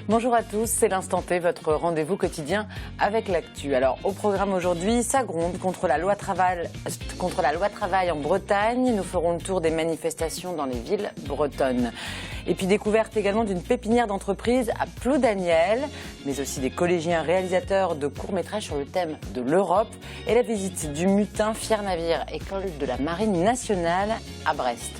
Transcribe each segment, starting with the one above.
Bonjour à tous, c'est l'Instant T, votre rendez-vous quotidien avec l'actu. Alors au programme aujourd'hui, ça gronde contre la loi travail en Bretagne. Nous ferons le tour des manifestations dans les villes bretonnes. Et puis découverte également d'une pépinière d'entreprise à Ploudaniel, mais aussi des collégiens réalisateurs de courts-métrages sur le thème de l'Europe et la visite du Mutin Fier Navire, école de la Marine nationale à Brest.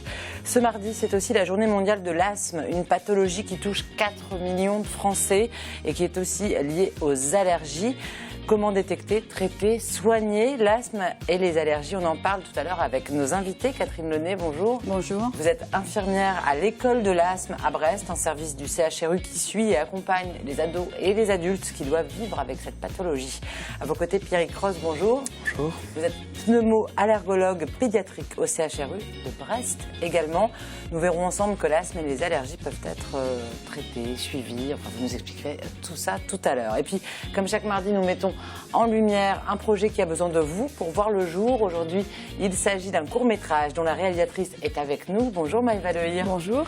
Ce mardi, c'est aussi la journée mondiale de l'asthme, une pathologie qui touche 4 millions de Français et qui est aussi liée aux allergies. Comment détecter, traiter, soigner l'asthme et les allergies? On en parle tout à l'heure avec nos invités. Catherine Lenné, bonjour. Bonjour. Vous êtes infirmière à l'école de l'asthme à Brest, un service du CHRU qui suit et accompagne les ados et les adultes qui doivent vivre avec cette pathologie. À vos côtés, Pierrick Ross, bonjour. Bonjour. Vous êtes pneumo-allergologue pédiatrique au CHRU de Brest également. Nous verrons ensemble que l'asthme et les allergies peuvent être traitées, suivies. Enfin, vous nous expliquerez tout ça tout à l'heure. Et puis, comme chaque mardi, nous mettons en lumière un projet qui a besoin de vous pour voir le jour. Aujourd'hui, il s'agit d'un court-métrage dont la réalisatrice est avec nous. Bonjour Maëva Lehir. Bonjour.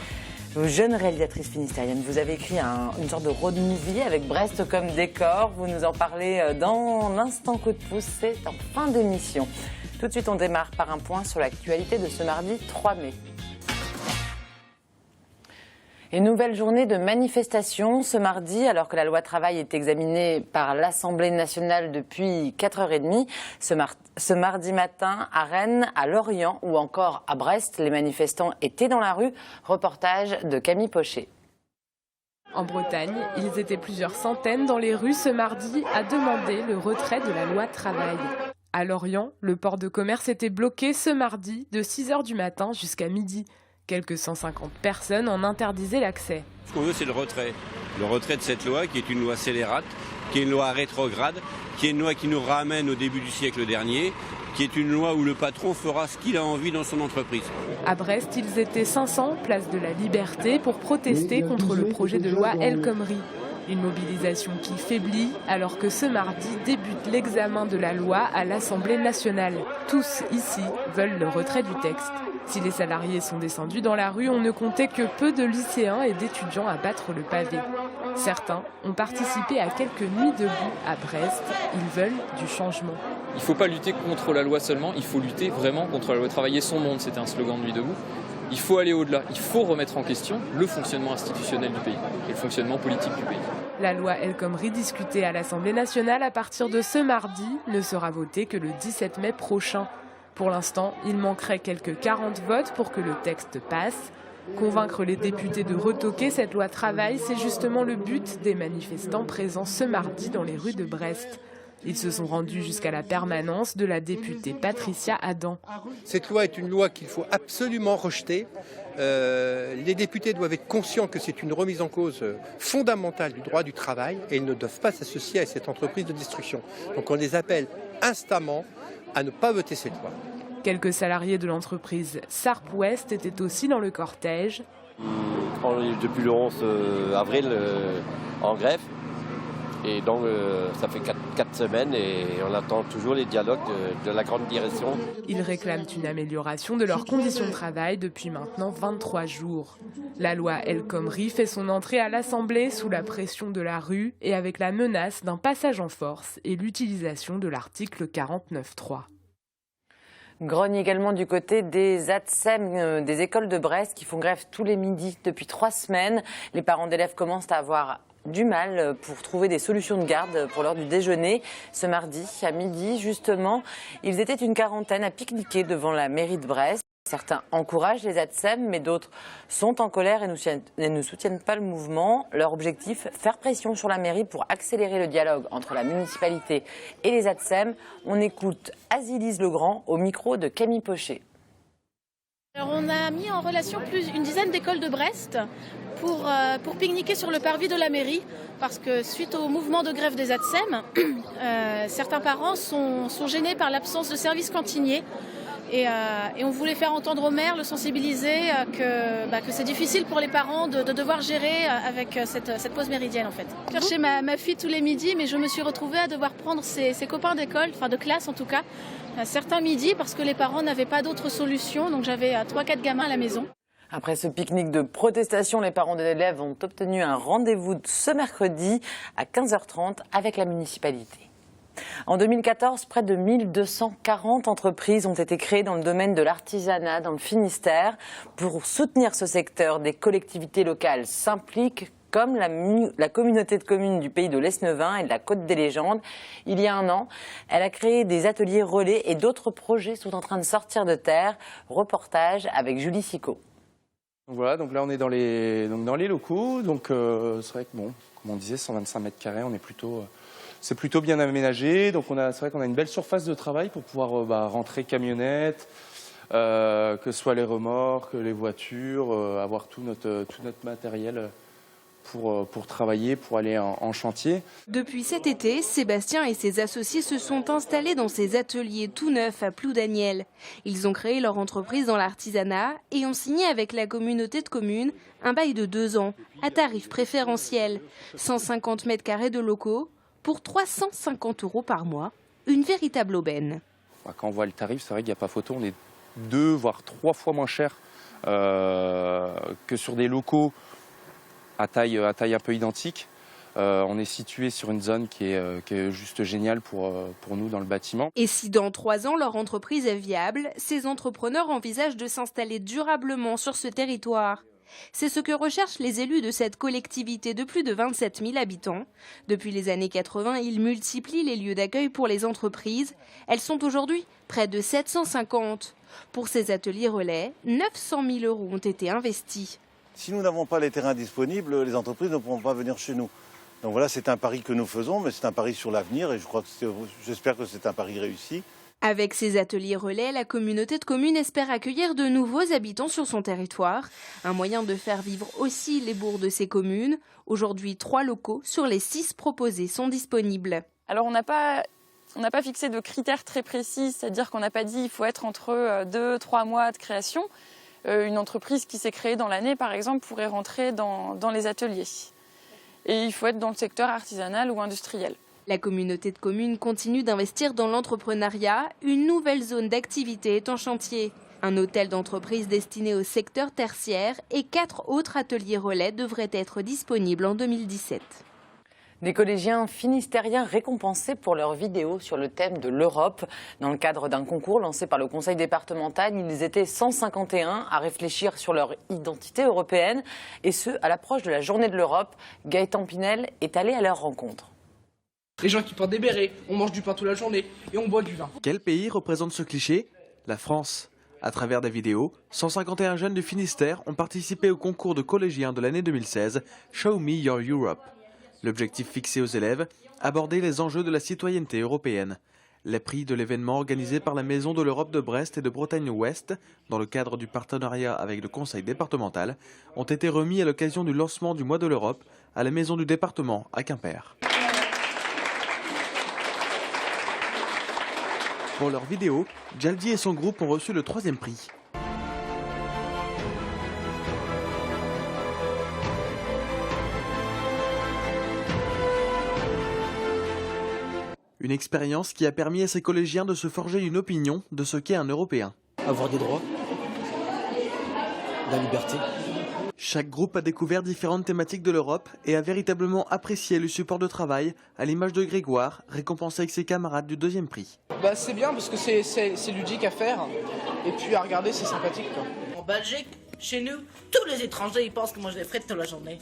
Jeune réalisatrice finistérienne, vous avez écrit une sorte de road movie avec Brest comme décor. Vous nous en parlez dans l'instant coup de pouce, c'est en fin d'émission. Tout de suite, on démarre par un point sur l'actualité de ce mardi 3 mai. Une nouvelle journée de manifestation ce mardi, alors que la loi travail est examinée par l'Assemblée nationale depuis 4h30. Ce mardi matin, à Rennes, à Lorient ou encore à Brest, les manifestants étaient dans la rue. Reportage de Camille Pochet. En Bretagne, ils étaient plusieurs centaines dans les rues ce mardi à demander le retrait de la loi travail. À Lorient, le port de commerce était bloqué ce mardi de 6h du matin jusqu'à midi. Quelques 150 personnes en interdisaient l'accès. Ce qu'on veut, c'est le retrait. Le retrait de cette loi qui est une loi scélérate, qui est une loi rétrograde, qui est une loi qui nous ramène au début du siècle dernier, qui est une loi où le patron fera ce qu'il a envie dans son entreprise. À Brest, ils étaient 500, place de la Liberté, pour protester contre le projet de loi El Khomri. Une mobilisation qui faiblit alors que ce mardi débute l'examen de la loi à l'Assemblée nationale. Tous ici veulent le retrait du texte. Si les salariés sont descendus dans la rue, on ne comptait que peu de lycéens et d'étudiants à battre le pavé. Certains ont participé à quelques nuits debout à Brest. Ils veulent du changement. Il ne faut pas lutter contre la loi seulement, il faut lutter vraiment contre la loi Travailler son monde, c'était un slogan de Nuit debout. Il faut aller au-delà, il faut remettre en question le fonctionnement institutionnel du pays et le fonctionnement politique du pays. La loi El Khomri discutée à l'Assemblée nationale à partir de ce mardi ne sera votée que le 17 mai prochain. Pour l'instant, il manquerait quelques 40 votes pour que le texte passe. Convaincre les députés de retoquer cette loi travail, c'est justement le but des manifestants présents ce mardi dans les rues de Brest. Ils se sont rendus jusqu'à la permanence de la députée Patricia Adam. Cette loi est une loi qu'il faut absolument rejeter. Les députés doivent être conscients que c'est une remise en cause fondamentale du droit du travail et ils ne doivent pas s'associer à cette entreprise de destruction. Donc on les appelle instamment à ne pas voter cette loi. Quelques salariés de l'entreprise Sarp West étaient aussi dans le cortège. Depuis le 11 avril en grève. Et donc, ça fait 4 semaines et on attend toujours les dialogues de la grande direction. Ils réclament une amélioration de leurs conditions de travail depuis maintenant 23 jours. La loi El Khomri fait son entrée à l'Assemblée sous la pression de la rue et avec la menace d'un passage en force et l'utilisation de l'article 49.3. Grogne également du côté des ATSEM, des écoles de Brest qui font grève tous les midis depuis 3 semaines. Les parents d'élèves commencent à avoir du mal pour trouver des solutions de garde pour l'heure du déjeuner. Ce mardi, à midi, justement, ils étaient une quarantaine à pique-niquer devant la mairie de Brest. Certains encouragent les ATSEM, mais d'autres sont en colère et ne soutiennent pas le mouvement. Leur objectif, faire pression sur la mairie pour accélérer le dialogue entre la municipalité et les ATSEM. On écoute Azilise Legrand au micro de Camille Pochet. Alors on a mis en relation une dizaine d'écoles de Brest pour pique-niquer sur le parvis de la mairie parce que suite au mouvement de grève des ATSEM, certains parents sont gênés par l'absence de services cantiniers et on voulait faire entendre au maire, le sensibiliser que c'est difficile pour les parents de devoir gérer avec cette pause méridienne en fait. Je cherchais ma fille tous les midis mais je me suis retrouvée à devoir prendre ses copains d'école, enfin de classe en tout cas, certains midis parce que les parents n'avaient pas d'autre solution donc j'avais 3-4 gamins à la maison. Après ce pique-nique de protestation, les parents d'élèves ont obtenu un rendez-vous ce mercredi à 15h30 avec la municipalité. En 2014, près de 1240 entreprises ont été créées dans le domaine de l'artisanat dans le Finistère. Pour soutenir ce secteur, des collectivités locales s'impliquent, comme la communauté de communes du pays de l'Esnevin et de la Côte des Légendes. Il y a un an, elle a créé des ateliers relais et d'autres projets sont en train de sortir de terre. Reportage avec Julie Sicot. Voilà, donc là on est dans les locaux, donc c'est vrai que bon, comme on disait, 125 mètres carrés, c'est plutôt bien aménagé, donc c'est vrai qu'on a une belle surface de travail pour pouvoir rentrer camionnettes, que ce soit les remorques, les voitures, avoir tout notre matériel pour travailler, pour aller en chantier. Depuis cet été, Sébastien et ses associés se sont installés dans ces ateliers tout neufs à Ploudaniel. Ils ont créé leur entreprise dans l'artisanat et ont signé avec la communauté de communes un bail de 2 ans à tarif préférentiel. 150 mètres carrés de locaux pour 350 € par mois. Une véritable aubaine. Quand on voit le tarif, c'est vrai qu'il n'y a pas photo. On est 2 voire 3 fois moins cher que sur des locaux à taille un peu identique. On est situé sur une zone qui est juste géniale pour nous dans le bâtiment. Et si dans 3 ans leur entreprise est viable, ces entrepreneurs envisagent de s'installer durablement sur ce territoire. C'est ce que recherchent les élus de cette collectivité de plus de 27 000 habitants. Depuis les années 80, ils multiplient les lieux d'accueil pour les entreprises. Elles sont aujourd'hui près de 750. Pour ces ateliers relais, 900 000 € ont été investis. Si nous n'avons pas les terrains disponibles, les entreprises ne pourront pas venir chez nous. Donc voilà, c'est un pari que nous faisons, mais c'est un pari sur l'avenir et j'espère que c'est un pari réussi. Avec ces ateliers relais, la communauté de communes espère accueillir de nouveaux habitants sur son territoire. Un moyen de faire vivre aussi les bourgs de ces communes. Aujourd'hui, 3 locaux sur les 6 proposés sont disponibles. Alors on n'a pas fixé de critères très précis, c'est-à-dire qu'on n'a pas dit il faut être entre 2-3 mois de création. Une entreprise qui s'est créée dans l'année, par exemple, pourrait rentrer dans les ateliers. Et il faut être dans le secteur artisanal ou industriel. La communauté de communes continue d'investir dans l'entrepreneuriat. Une nouvelle zone d'activité est en chantier. Un hôtel d'entreprise destiné au secteur tertiaire et 4 autres ateliers relais devraient être disponibles en 2017. Des collégiens finistériens récompensés pour leurs vidéos sur le thème de l'Europe. Dans le cadre d'un concours lancé par le conseil départemental, ils étaient 151 à réfléchir sur leur identité européenne. Et ce, à l'approche de la journée de l'Europe. Gaëtan Pinel est allé à leur rencontre. Les gens qui portent des bérets, on mange du pain toute la journée et on boit du vin. Quel pays représente ce cliché? La France. À travers des vidéos, 151 jeunes du Finistère ont participé au concours de collégiens de l'année 2016 Show Me Your Europe. L'objectif fixé aux élèves, aborder les enjeux de la citoyenneté européenne. Les prix de l'événement organisé par la Maison de l'Europe de Brest et de Bretagne-Ouest, dans le cadre du partenariat avec le conseil départemental, ont été remis à l'occasion du lancement du mois de l'Europe à la Maison du département à Quimper. Pour leur vidéo, Jaldi et son groupe ont reçu le 3e prix. Une expérience qui a permis à ces collégiens de se forger une opinion de ce qu'est un Européen. Avoir des droits, la liberté. Chaque groupe a découvert différentes thématiques de l'Europe et a véritablement apprécié le support de travail, à l'image de Grégoire, récompensé avec ses camarades du 2e prix. C'est bien parce que c'est ludique à faire et puis à regarder c'est sympathique quoi. En Belgique, chez nous, tous les étrangers ils pensent que moi je les ferai toute la journée.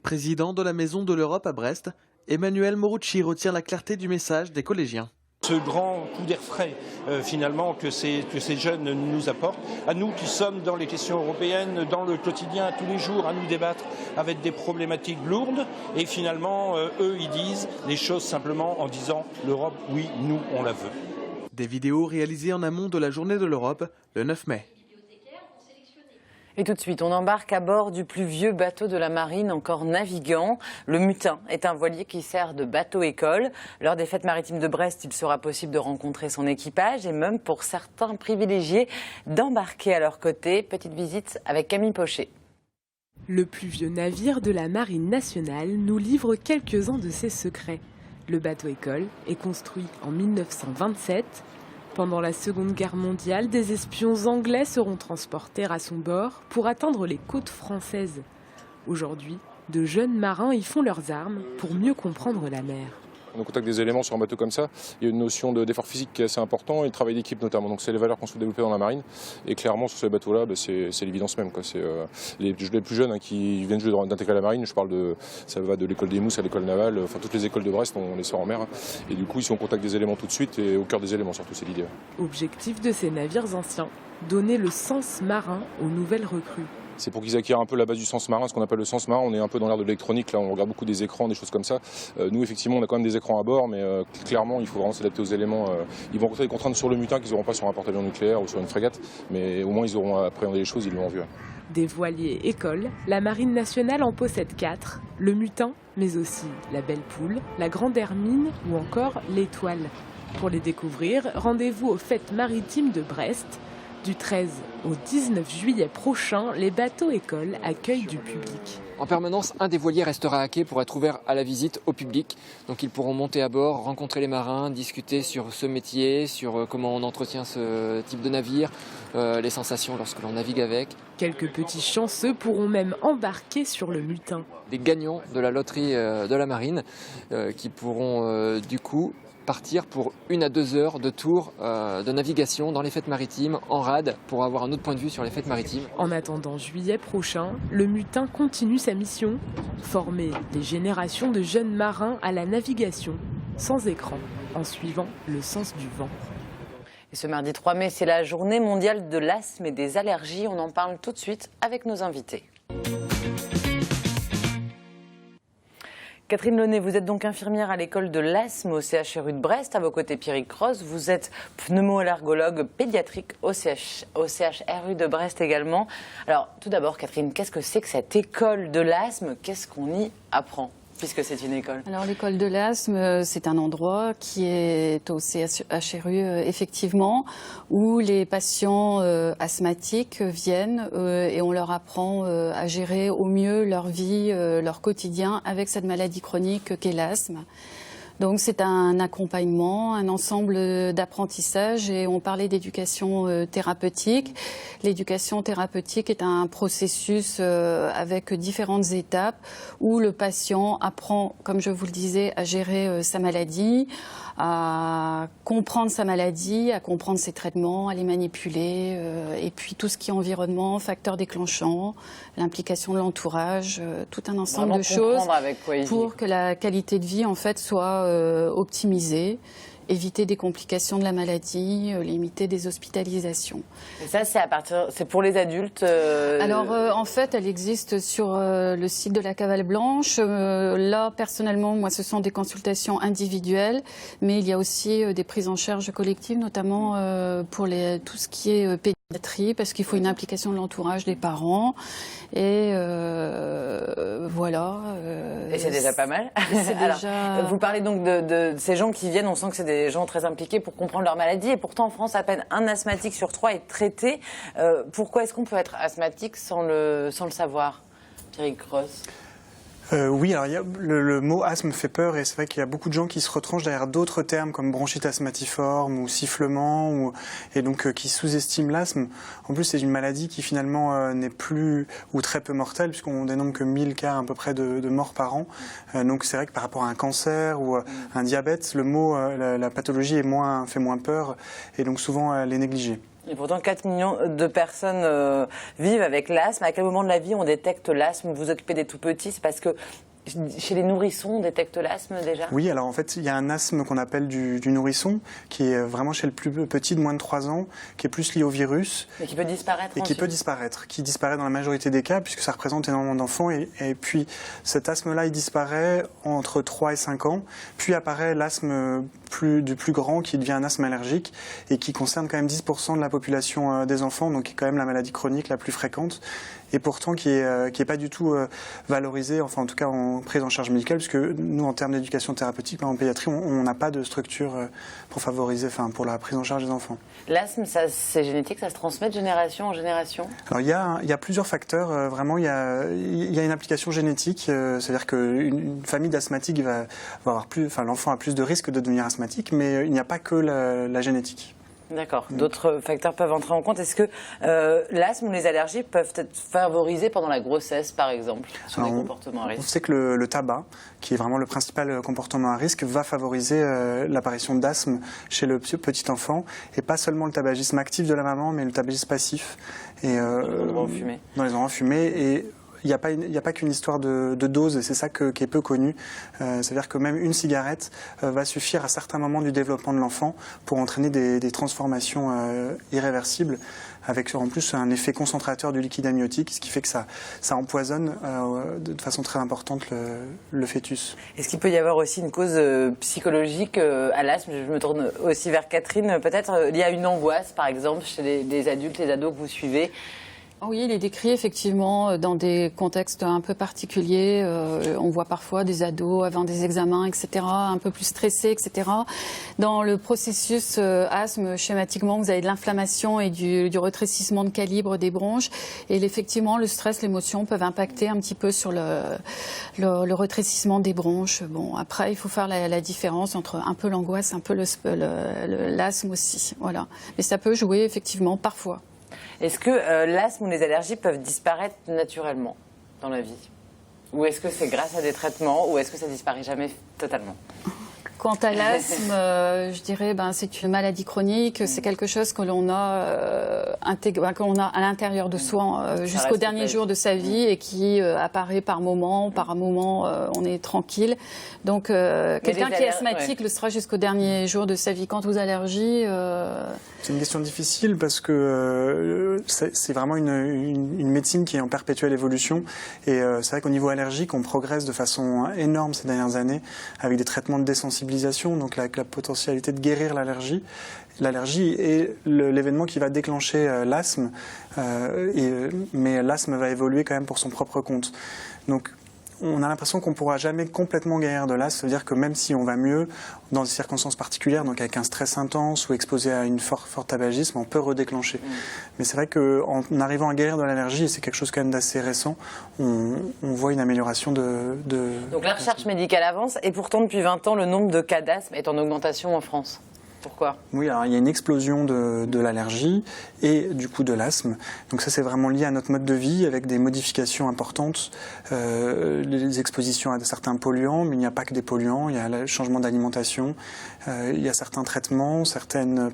Président de la Maison de l'Europe à Brest, Emmanuel Morucci retient la clarté du message des collégiens. Ce grand coup d'air frais, finalement, que ces jeunes nous apportent, à nous qui sommes dans les questions européennes, dans le quotidien, tous les jours, à nous débattre avec des problématiques lourdes, et finalement, eux, ils disent les choses simplement en disant l'Europe, oui, nous, on la veut. Des vidéos réalisées en amont de la journée de l'Europe, le 9 mai. Et tout de suite, on embarque à bord du plus vieux bateau de la marine encore navigant. Le Mutin est un voilier qui sert de bateau-école. Lors des fêtes maritimes de Brest, il sera possible de rencontrer son équipage et même pour certains privilégiés d'embarquer à leur côté. Petite visite avec Camille Pochet. Le plus vieux navire de la Marine nationale nous livre quelques-uns de ses secrets. Le bateau-école est construit en 1927. Pendant la Seconde Guerre mondiale, des espions anglais seront transportés à son bord pour atteindre les côtes françaises. Aujourd'hui, de jeunes marins y font leurs armes pour mieux comprendre la mer. On est au contact des éléments sur un bateau comme ça, il y a une notion d'effort physique qui est assez important et de travail d'équipe notamment. Donc c'est les valeurs qu'on souhaite développer dans la marine. Et clairement sur ces bateaux-là, c'est l'évidence même. C'est les plus jeunes qui viennent juste d'intégrer la marine, ça va de l'école des Mousses à l'école navale, enfin toutes les écoles de Brest, on les sort en mer. Et du coup ils sont au contact des éléments tout de suite et au cœur des éléments surtout, c'est l'idée. Objectif de ces navires anciens, donner le sens marin aux nouvelles recrues. C'est pour qu'ils acquièrent un peu la base du sens marin, ce qu'on appelle le sens marin. On est un peu dans l'ère de l'électronique, là on regarde beaucoup des écrans, des choses comme ça. Nous effectivement on a quand même des écrans à bord, mais clairement il faut vraiment s'adapter aux éléments. Ils vont rencontrer des contraintes sur le mutin qu'ils n'auront pas sur un porte-avions nucléaire ou sur une frégate, mais au moins ils auront appréhendé les choses, ils l'ont vu. Des voiliers écoles, la Marine nationale en possède 4, le mutin, mais aussi la Belle Poule, la Grande Hermine ou encore l'Étoile. Pour les découvrir, rendez-vous aux Fêtes maritimes de Brest. Du 13 au 19 juillet prochain, les bateaux-écoles accueillent du public. En permanence, un des voiliers restera à quai pour être ouvert à la visite au public. Donc ils pourront monter à bord, rencontrer les marins, discuter sur ce métier, sur comment on entretient ce type de navire, les sensations lorsque l'on navigue avec. Quelques petits chanceux pourront même embarquer sur le mutin. Des gagnants de la loterie de la marine qui pourront du coup partir pour 1 à 2 heures de tour de navigation dans les fêtes maritimes en rade pour avoir un autre point de vue sur les fêtes maritimes. En attendant juillet prochain, le mutin continue sa mission, former des générations de jeunes marins à la navigation sans écran, en suivant le sens du vent. Et ce mardi 3 mai, c'est la journée mondiale de l'asthme et des allergies. On en parle tout de suite avec nos invités. Catherine Launay, vous êtes donc infirmière à l'école de l'asthme au CHRU de Brest. À vos côtés, Pierrick Cross. Vous êtes pneumo-allergologue pédiatrique au CHRU de Brest également. Alors, tout d'abord, Catherine, qu'est-ce que c'est que cette école de l'asthme? Qu'est-ce qu'on y apprend, puisque c'est une école? Alors, l'école de l'asthme, c'est un endroit qui est au CHRU, effectivement, où les patients asthmatiques viennent et on leur apprend à gérer au mieux leur vie, leur quotidien avec cette maladie chronique qu'est l'asthme. Donc c'est un accompagnement, un ensemble d'apprentissages et on parlait d'éducation thérapeutique. L'éducation thérapeutique est un processus avec différentes étapes où le patient apprend, comme je vous le disais, à gérer sa maladie, à comprendre sa maladie, à comprendre ses traitements, à les manipuler, et puis tout ce qui est environnement, facteurs déclenchants, l'implication de l'entourage, tout un ensemble de choses pour que la qualité de vie en fait soit optimisée, éviter des complications de la maladie, limiter des hospitalisations. Et ça, c'est pour les adultes Alors, en fait, elle existe sur le site de la Cavale Blanche. Là, personnellement, moi, ce sont des consultations individuelles, mais il y a aussi des prises en charge collectives, notamment pour tout ce qui est pédiatrie, parce qu'il faut une implication de l'entourage des parents. Et voilà. Et c'est déjà pas mal. Alors, vous parlez donc de ces gens qui viennent, on sent que c'est des gens très impliqués pour comprendre leur maladie. Et pourtant, en France, à peine un asthmatique sur 3 est traité. Pourquoi est-ce qu'on peut être asthmatique sans le savoir, Pierrick Cross? Oui, alors le mot asthme fait peur et c'est vrai qu'il y a beaucoup de gens qui se retranchent derrière d'autres termes comme bronchite asthmatiforme ou sifflement et donc qui sous-estiment l'asthme. En plus, c'est une maladie qui finalement n'est plus ou très peu mortelle puisqu'on dénombre que 1000 cas à peu près de morts par an. Donc c'est vrai que par rapport à un cancer ou un diabète, le mot, la pathologie fait moins peur et donc souvent elle est négligée. Et pourtant, 4 millions de personnes vivent avec l'asthme. À quel moment de la vie on détecte l'asthme? Vous vous occupez des tout-petits, c'est parce que chez les nourrissons, on détecte l'asthme déjà? Oui, alors en fait, il y a un asthme qu'on appelle du nourrisson, qui est vraiment chez le plus petit de moins de 3 ans, qui est plus lié au virus. Et qui peut disparaître qui disparaît dans la majorité des cas, puisque ça représente énormément d'enfants. Et puis, cet asthme-là, il disparaît entre 3 et 5 ans. Puis apparaît l'asthme du plus grand, qui devient un asthme allergique, et qui concerne quand même 10% de la population des enfants, donc qui est quand même la maladie chronique la plus fréquente. Et pourtant qui est pas du tout valorisé, enfin en tout cas en prise en charge médicale, puisque nous en termes d'éducation thérapeutique, en pédiatrie, on n'a pas de structure pour favoriser, pour la prise en charge des enfants. L'asthme, c'est génétique, ça se transmet de génération en génération? Alors il y a plusieurs facteurs, vraiment il y a une implication génétique, c'est-à-dire qu'une famille d'asthmatiques va avoir l'enfant a plus de risques de devenir asthmatique, mais il n'y a pas que la génétique. D'accord. D'autres facteurs peuvent entrer en compte. Est-ce que l'asthme ou les allergies peuvent être favorisées pendant la grossesse, par exemple, sur des comportements à risque? On sait que le tabac, qui est vraiment le principal comportement à risque, va favoriser l'apparition d'asthme chez le petit enfant, et pas seulement le tabagisme actif de la maman, mais le tabagisme passif. Et, dans les endroits fumés. Dans les endroits fumés. Et il n'y a pas qu'une histoire de dose, et c'est ça qui est peu connu. C'est-à-dire que même une cigarette va suffire à certains moments du développement de l'enfant pour entraîner des transformations irréversibles, avec en plus un effet concentrateur du liquide amniotique, ce qui fait que ça empoisonne de façon très importante le fœtus. Est-ce qu'il peut y avoir aussi une cause psychologique à l'asthme? Je me tourne aussi vers Catherine, peut-être liée à une angoisse, par exemple, chez les adultes, les ados que vous suivez. Oui, il est décrit effectivement dans des contextes un peu particuliers. On voit parfois des ados avant des examens, etc., un peu plus stressés, etc. Dans le processus asthme, schématiquement, vous avez de l'inflammation et du rétrécissement de calibre des bronches. Et effectivement, le stress, l'émotion peuvent impacter un petit peu sur le rétrécissement des bronches. Bon, après, il faut faire la différence entre un peu l'angoisse, un peu l'asthme aussi. Voilà. Mais ça peut jouer effectivement parfois. Est-ce que l'asthme ou les allergies peuvent disparaître naturellement dans la vie? Ou est-ce que c'est grâce à des traitements, ou est-ce que ça disparaît jamais totalement? Quant à l'asthme, je dirais, c'est une maladie chronique, c'est quelque chose que l'on a, à l'intérieur de soi jusqu'au dernier jour de sa vie, et qui apparaît par moment. Par moment, on est tranquille. Donc, quelqu'un qui est asthmatique le sera jusqu'au dernier jour de sa vie. Quant aux allergies... C'est une question difficile parce que c'est vraiment une médecine qui est en perpétuelle évolution. Et c'est vrai qu'au niveau allergique, on progresse de façon énorme ces dernières années avec des traitements de désensibilisation, donc avec la potentialité de guérir l'allergie. L'allergie est l'événement qui va déclencher l'asthme, mais l'asthme va évoluer quand même pour son propre compte. Donc, on a l'impression qu'on ne pourra jamais complètement guérir de l'asthme, c'est-à-dire que même si on va mieux, dans des circonstances particulières, donc avec un stress intense ou exposé à une fort tabagisme, on peut redéclencher. Mais c'est vrai qu'en arrivant à guérir de l'allergie, et c'est quelque chose quand même d'assez récent, on voit une amélioration Donc la recherche médicale avance, et pourtant depuis 20 ans, le nombre de cas d'asthme est en augmentation en France. Pourquoi? Oui, alors il y a une explosion de l'allergie et du coup de l'asthme. Donc ça, c'est vraiment lié à notre mode de vie avec des modifications importantes, les expositions à certains polluants, mais il n'y a pas que des polluants, il y a le changement d'alimentation, il y a certains traitements, certaines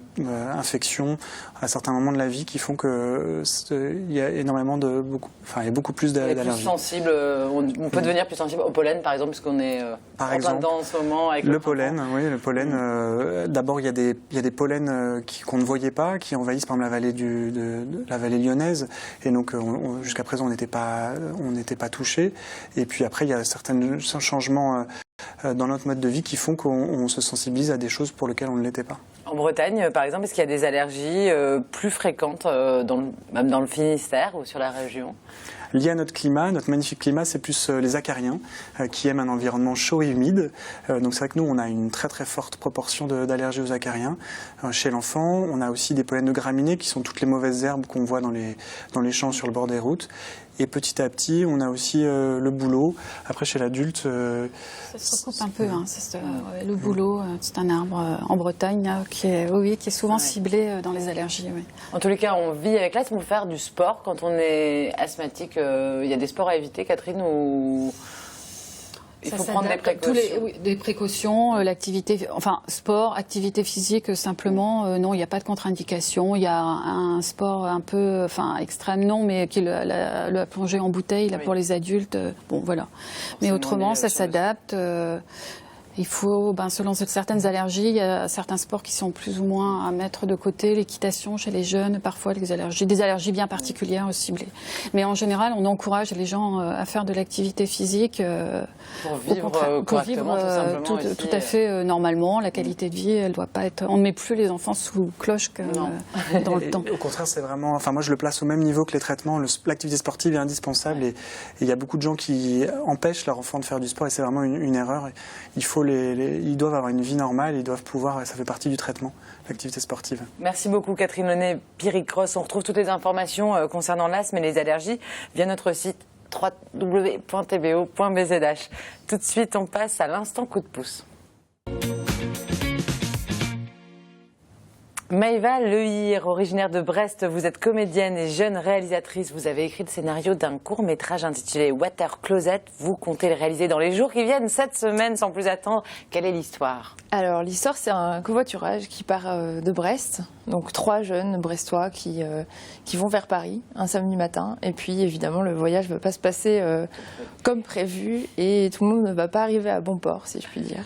infections à certains moments de la vie qui font que il y a énormément il y a beaucoup plus d'allergies. On peut devenir plus sensible au pollen, par exemple, puisqu'on est en plein dedans en ce moment avec le pollen. Oui, le pollen. D'abord, il y a des pollens qu'on ne voyait pas, qui envahissent par exemple la vallée lyonnaise, et donc jusqu'à présent on n'était pas touché. Et puis après, il y a certains changements dans notre mode de vie qui font qu'on se sensibilise à des choses pour lesquelles on ne l'était pas. En Bretagne, par exemple, est-ce qu'il y a des allergies plus fréquentes, même dans le Finistère ou sur la région? Lié à notre climat, notre magnifique climat, c'est plus les acariens qui aiment un environnement chaud et humide. Donc c'est vrai que nous, on a une très très forte proportion d'allergies aux acariens. Chez l'enfant, on a aussi des pollens de graminées qui sont toutes les mauvaises herbes qu'on voit dans les champs sur le bord des routes. Et petit à petit, on a aussi le bouleau. Après, chez l'adulte... ça se recoupe un peu. Le bouleau, c'est un arbre en Bretagne qui est souvent ciblé dans les allergies. Oui. En tous les cas, on vit avec l'asthme. Ou faire du sport quand on est asthmatique. Il y a des sports à éviter, Catherine, ou... Il faut prendre des précautions. Des précautions, l'activité, sport, activité physique, simplement, non, il n'y a pas de contre-indication. Il y a un sport un peu, extrême, non, mais qui est la plongée en bouteille, là, pour les adultes. Bon, voilà. Mais autrement, ça s'adapte. Il faut, selon certaines allergies, il y a certains sports qui sont plus ou moins à mettre de côté. L'équitation chez les jeunes, parfois des allergies bien particulières ciblées. Mais en général, on encourage les gens à faire de l'activité physique pour vivre tout à fait normalement. La qualité de vie, elle doit pas être. On ne met plus les enfants sous cloche dans le temps. Au contraire, c'est vraiment. Moi, je le place au même niveau que les traitements. L'activité sportive est indispensable, et il y a beaucoup de gens qui empêchent leur enfant de faire du sport, et c'est vraiment une erreur. Ils doivent avoir une vie normale, ils doivent pouvoir, ça fait partie du traitement, l'activité sportive. Merci beaucoup Catherine Launay, Pierrick Cross. On retrouve toutes les informations concernant l'asthme et les allergies via notre site www.tbo.bzh. Tout de suite, on passe à l'instant coup de pouce. Maëva Lehir, originaire de Brest, vous êtes comédienne et jeune réalisatrice. Vous avez écrit le scénario d'un court-métrage intitulé Water Closet. Vous comptez le réaliser dans les jours qui viennent, cette semaine, sans plus attendre. Quelle est l'histoire? Alors, l'histoire, c'est un covoiturage qui part de Brest. Donc, 3 jeunes brestois qui vont vers Paris un samedi matin. Et puis, évidemment, le voyage ne va pas se passer comme prévu et tout le monde ne va pas arriver à bon port, si je puis dire.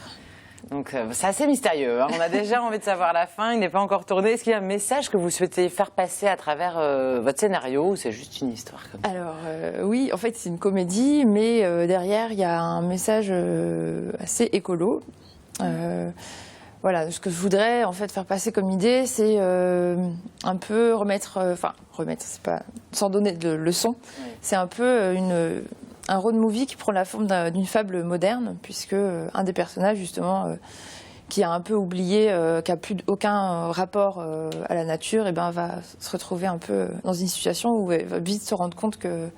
Donc c'est assez mystérieux, hein. On a déjà envie de savoir la fin, il n'est pas encore tourné. Est-ce qu'il y a un message que vous souhaitez faire passer à travers votre scénario ou c'est juste une histoire comme ça? Alors oui, en fait c'est une comédie, mais derrière il y a un message assez écolo. Voilà, ce que je voudrais en fait faire passer comme idée, c'est un peu remettre, c'est pas sans donner de leçons, c'est un peu un road movie qui prend la forme d'une fable moderne, puisque un des personnages, justement, qui a un peu oublié, qui n'a plus aucun rapport à la nature, et ben, va se retrouver un peu dans une situation où elle va vite se rendre compte que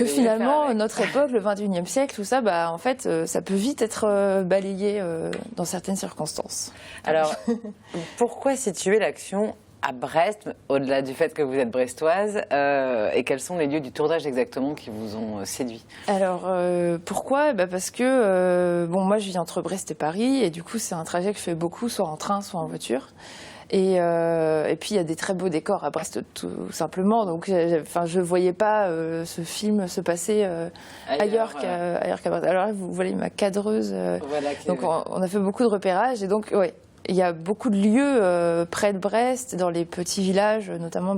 finalement, notre époque, le 21e siècle, tout ça, bah, en fait, ça peut vite être balayé dans certaines circonstances. Alors, pourquoi situer l'action à Brest, au-delà du fait que vous êtes brestoise, et quels sont les lieux du tournage exactement qui vous ont séduit? Alors, pourquoi? Parce que, moi je vis entre Brest et Paris, et du coup c'est un trajet que je fais beaucoup, soit en train, soit en voiture. Et puis il y a des très beaux décors à Brest tout simplement, donc je ne voyais pas ce film se passer ailleurs qu'à Brest. Alors là, vous voyez ma cadreuse, donc on a fait beaucoup de repérages, et donc ouais. Il y a beaucoup de lieux près de Brest, dans les petits villages, notamment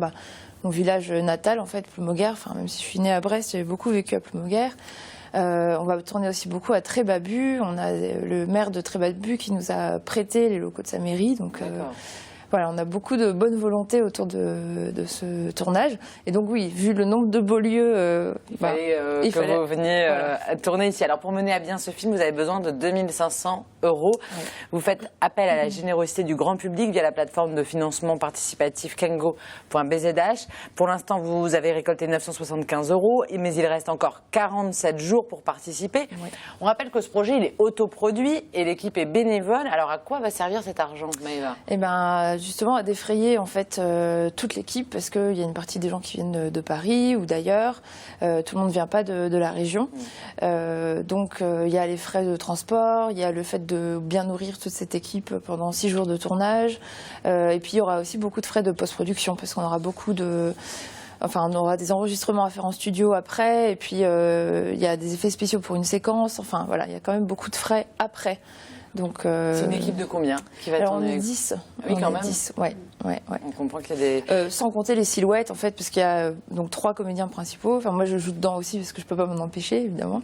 mon village natal, en fait, Ploumoguer. Enfin, même si je suis née à Brest, j'ai beaucoup vécu à Ploumoguer. On va tourner aussi beaucoup à Trébabu. On a le maire de Trébabu qui nous a prêté les locaux de sa mairie. Donc, voilà, on a beaucoup de bonne volonté autour de ce tournage. Et donc oui, vu le nombre de beaux lieux, il fallait que vous veniez tourner ici. Alors pour mener à bien ce film, vous avez besoin de 2500 €. Oui. Vous faites appel à la générosité du grand public via la plateforme de financement participatif kengo.bzh. Pour l'instant, vous avez récolté 975 €, mais il reste encore 47 jours pour participer. Oui. On rappelle que ce projet, il est autoproduit et l'équipe est bénévole. Alors à quoi va servir cet argent, Maëva? Eh ben, justement à défrayer en fait toute l'équipe, parce qu'il y a une partie des gens qui viennent de Paris ou d'ailleurs, tout le monde ne vient pas de la région, donc il y a les frais de transport, il y a le fait de bien nourrir toute cette équipe pendant 6 jours de tournage, et puis il y aura aussi beaucoup de frais de post-production, parce qu'on aura on aura des enregistrements à faire en studio après, et puis il y a des effets spéciaux pour une séquence, enfin voilà, il y a quand même beaucoup de frais après. Donc, c'est une équipe de combien qui va tourner? On est 10. Oui, quand même. 10, ouais. On comprend qu'il y a des... sans compter les silhouettes, en fait, parce qu'il y a donc 3 comédiens principaux. Enfin, moi, je joue dedans aussi, parce que je peux pas m'en empêcher, évidemment.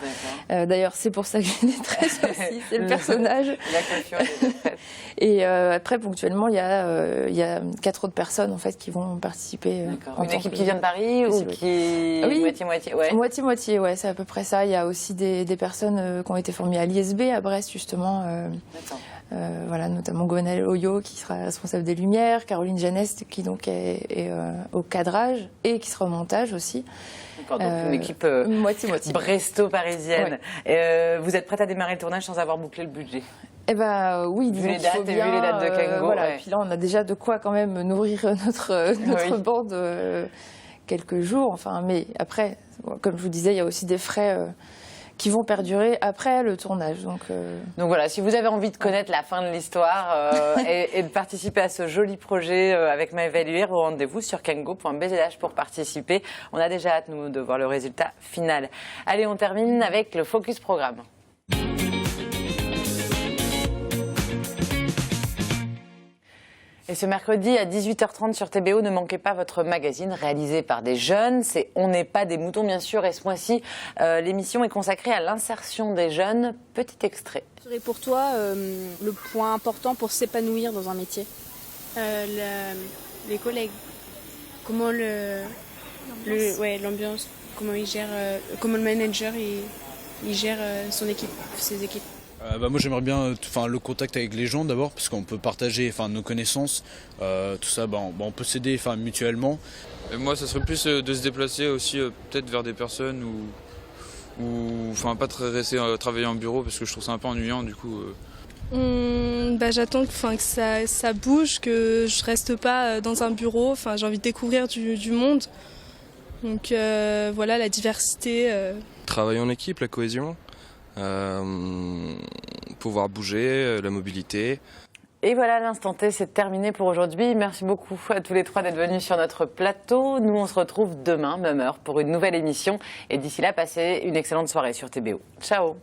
D'ailleurs, c'est pour ça que j'ai des tresses aussi, c'est le personnage. La coiffure des tresses. Et après, ponctuellement, il y a 4 autres personnes, en fait, qui vont participer. Une équipe qui vient de Paris ou qui... Oui, moitié-moitié, ouais. Moitié-moitié, ouais, c'est à peu près ça. Il y a aussi des personnes qui ont été formées à l'ISB, à Brest, justement. Voilà, notamment Gonel Oyo qui sera responsable des lumières, Caroline Janest qui donc est au cadrage et qui sera au montage aussi. D'accord, donc une équipe moitié-moitié bresto-parisienne. Ouais. Vous êtes prête à démarrer le tournage sans avoir bouclé le budget? Eh ben oui, vu les dates de Kengo. Voilà, et puis là on a déjà de quoi quand même nourrir notre bande quelques jours. Enfin, mais après, comme je vous disais, il y a aussi des frais qui vont perdurer après le tournage. Donc voilà, si vous avez envie de connaître la fin de l'histoire et de participer à ce joli projet avec Maëva Lehir, rendez-vous sur kengo.bzh pour participer. On a déjà hâte, nous, de voir le résultat final. Allez, on termine avec le Focus Programme. Et ce mercredi à 18h30 sur TBO, ne manquez pas votre magazine réalisé par des jeunes. C'est On n'est pas des moutons, bien sûr. Et ce mois-ci, l'émission est consacrée à l'insertion des jeunes. Petit extrait. Quel serait pour toi le point important pour s'épanouir dans un métier? Les collègues. Comment l'ambiance, comment il gère, comment le manager il gère son équipe, ses équipes. Moi j'aimerais bien le contact avec les gens d'abord, parce qu'on peut partager nos connaissances, tout ça, on peut s'aider mutuellement. Et moi ça serait plus de se déplacer aussi peut-être vers des personnes ou pas très rester travailler en bureau, parce que je trouve ça un peu ennuyant du coup. J'attends que ça bouge, que je reste pas dans un bureau. Enfin, j'ai envie de découvrir du monde. Donc voilà, la diversité. Travailler en équipe, la cohésion, pouvoir bouger, la mobilité. Et voilà, l'instant T, c'est terminé pour aujourd'hui. Merci beaucoup à tous les trois d'être venus sur notre plateau. Nous, on se retrouve demain, même heure, pour une nouvelle émission. Et d'ici là, passez une excellente soirée sur TBO. Ciao!